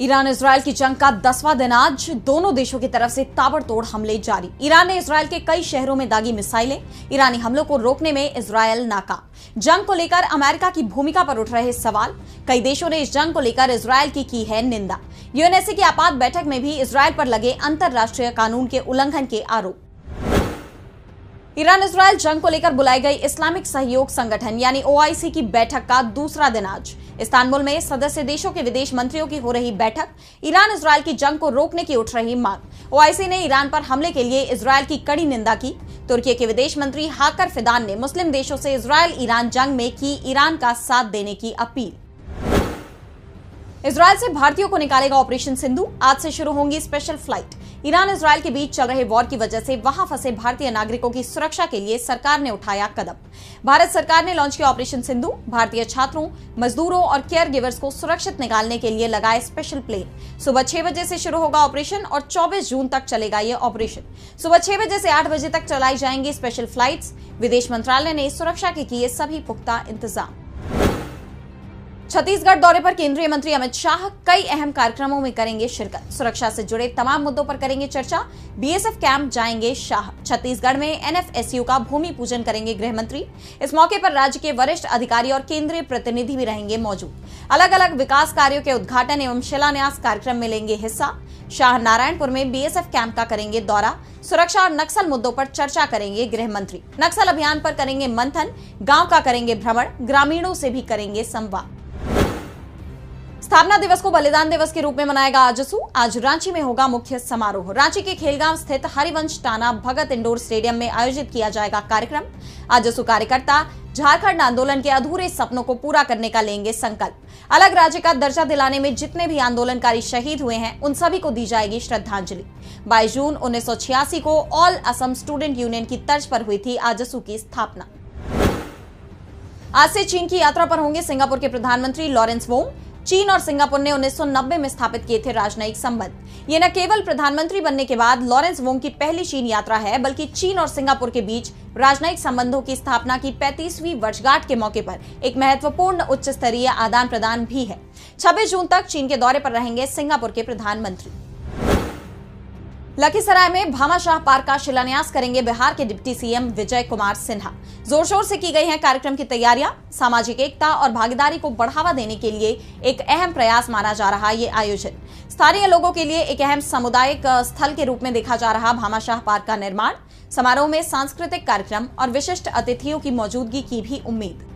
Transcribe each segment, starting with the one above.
Iran Israel की जंग का 10वां दिन आज दोनों देशों की तरफ से ताबड़तोड़ हमले जारी। ईरान ने इजरायल के कई शहरों में दागी मिसाइलें। ईरानी हमलों को रोकने में इजरायल नाकाम। जंग को लेकर अमेरिका की भूमिका पर उठ रहे सवाल। कई देशों ने इस जंग को लेकर इजरायल की है निंदा। यूएनएससी की आपात बैठक में भी इजरायल पर लगे अंतरराष्ट्रीय कानून के उल्लंघन के आरोप। ईरान इजरायल जंग को लेकर बुलाई गई इस्लामिक सहयोग संगठन यानी ओआईसी की बैठक का दूसरा दिन आज इस्तांबुल में सदस्य देशों के विदेश मंत्रियों की हो रही बैठक। ईरान इजरायल की जंग को रोकने की उठ रही मांग। ओआईसी ने ईरान पर हमले के लिए इजरायल की कड़ी निंदा की। तुर्की के विदेश मंत्री हाकर फिदान ने मुस्लिम देशों से इजरायल ईरान जंग में की ईरान का साथ देने की अपील। इजरायल से भारतीयों को निकालेगा ऑपरेशन सिंधु। आज से शुरू होंगी स्पेशल फ्लाइट। ईरान इजरायल के बीच चल रहे वॉर की वजह से वहां फंसे भारतीय नागरिकों की सुरक्षा के लिए सरकार ने उठाया कदम। भारत सरकार ने लॉन्च किया ऑपरेशन सिंधु। भारतीय छात्रों, मजदूरों और केयर गिवर्स को सुरक्षित निकालने के लिए लगाए स्पेशल प्लेन। सुबह 6 बजे से शुरू होगा ऑपरेशन और 24 जून तक चलेगा ये ऑपरेशन। सुबह 6 बजे से 8 बजे तक चलाई जाएंगी स्पेशल फ्लाइट्स। विदेश मंत्रालय ने सुरक्षा के किए सभी पुख्ता इंतजाम। छत्तीसगढ़ दौरे पर केंद्रीय मंत्री अमित शाह कई अहम कार्यक्रमों में करेंगे शिरकत। सुरक्षा से जुड़े तमाम मुद्दों पर करेंगे चर्चा। बीएसएफ कैंप जाएंगे शाह। छत्तीसगढ़ में एनएफएसयू का भूमि पूजन करेंगे गृह मंत्री। इस मौके पर राज्य के वरिष्ठ अधिकारी और केंद्रीय प्रतिनिधि भी रहेंगे मौजूद। अलग अलग विकास कार्यों के उद्घाटन एवं शिलान्यास कार्यक्रम में लेंगे हिस्सा। शाह नारायणपुर में बीएसएफ कैंप का करेंगे दौरा। सुरक्षा और नक्सल मुद्दों पर चर्चा करेंगे गृह मंत्री। नक्सल अभियान पर करेंगे मंथन। गांव का करेंगे भ्रमण। ग्रामीणों से भी करेंगे संवाद। स्थापना दिवस को बलिदान दिवस के रूप में मनाएगा आजसू। आज रांची में होगा मुख्य समारोह। रांची के खेलगांव स्थित हरिवंश टाना भगत इंडोर स्टेडियम में आयोजित किया जाएगा कार्यक्रम। आजसू कार्यकर्ता झारखंड आंदोलन के अधूरे सपनों को पूरा करने का लेंगे संकल्प। अलग राज्य का दर्जा दिलाने में जितने भी आंदोलनकारी शहीद हुए हैं उन सभी को दी जाएगी श्रद्धांजलि। 22 जून 1986 को ऑल असम स्टूडेंट यूनियन की तर्ज पर हुई थी आजसू की स्थापना। आज से चीन की यात्रा पर होंगे सिंगापुर के प्रधानमंत्री लॉरेंस वोंग। चीन और सिंगापुर ने 1990 में स्थापित किए थे राजनयिक संबंध। ये न केवल प्रधानमंत्री बनने के बाद लॉरेंस वोंग की पहली चीन यात्रा है, बल्कि चीन और सिंगापुर के बीच राजनयिक संबंधों की स्थापना की 35वीं वर्षगांठ के मौके पर एक महत्वपूर्ण उच्च स्तरीय आदान प्रदान भी है। 26 जून तक चीन के दौरे पर रहेंगे सिंगापुर के प्रधानमंत्री। लखीसराय में भामाशाह पार्क का शिलान्यास करेंगे बिहार के डिप्टी सीएम विजय कुमार सिन्हा। जोर शोर से की गई हैं कार्यक्रम की तैयारियां। सामाजिक एकता और भागीदारी को बढ़ावा देने के लिए एक अहम प्रयास माना जा रहा ये आयोजन। स्थानीय लोगों के लिए एक अहम सामुदायिक स्थल के रूप में देखा जा रहा भामाशाह पार्क का निर्माण। समारोह में सांस्कृतिक कार्यक्रम और विशिष्ट अतिथियों की मौजूदगी की भी उम्मीद।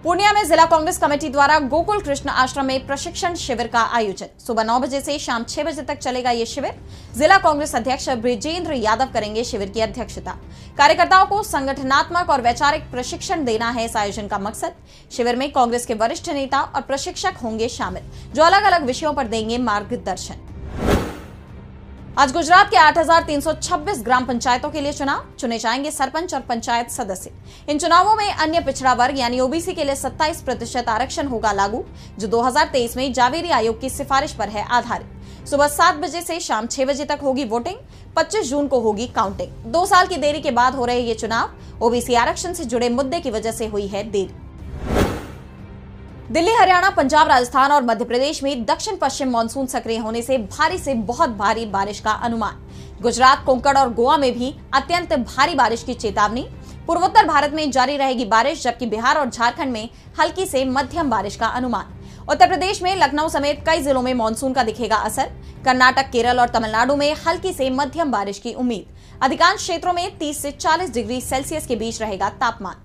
पूर्णिया में जिला कांग्रेस कमेटी द्वारा गोकुल कृष्ण आश्रम में प्रशिक्षण शिविर का आयोजन। सुबह 9 बजे से शाम 6 बजे तक चलेगा ये शिविर। जिला कांग्रेस अध्यक्ष ब्रिजेंद्र यादव करेंगे शिविर की अध्यक्षता। कार्यकर्ताओं को संगठनात्मक और वैचारिक प्रशिक्षण देना है इस आयोजन का मकसद। शिविर में कांग्रेस के वरिष्ठ नेता और प्रशिक्षक होंगे शामिल, जो अलग अलग विषयों पर देंगे मार्गदर्शन। आज गुजरात के 8,326 ग्राम पंचायतों के लिए चुनाव चुने जाएंगे सरपंच और पंचायत सदस्य। इन चुनावों में अन्य पिछड़ा वर्ग यानी ओबीसी के लिए 27% आरक्षण होगा लागू, जो 2023 में जावेरी आयोग की सिफारिश पर है आधारित। सुबह 7 बजे से शाम 6 बजे तक होगी वोटिंग। 25 जून को होगी काउंटिंग। 2 साल की देरी के बाद हो रहे ये चुनाव। ओबीसी आरक्षण से जुड़े मुद्दे की वजह से हुई है देरी। दिल्ली, हरियाणा, पंजाब, राजस्थान और मध्य प्रदेश में दक्षिण पश्चिम मानसून सक्रिय होने से भारी से बहुत भारी बारिश का अनुमान। गुजरात, कोंकण और गोवा में भी अत्यंत भारी बारिश की चेतावनी। पूर्वोत्तर भारत में जारी रहेगी बारिश, जबकि बिहार और झारखंड में हल्की से मध्यम बारिश का अनुमान। उत्तर प्रदेश में लखनऊ समेत कई जिलों में मानसून का दिखेगा असर। कर्नाटक, केरल और तमिलनाडु में हल्की से मध्यम बारिश की उम्मीद। अधिकांश क्षेत्रों में 30 से 40 डिग्री सेल्सियस के बीच रहेगा तापमान।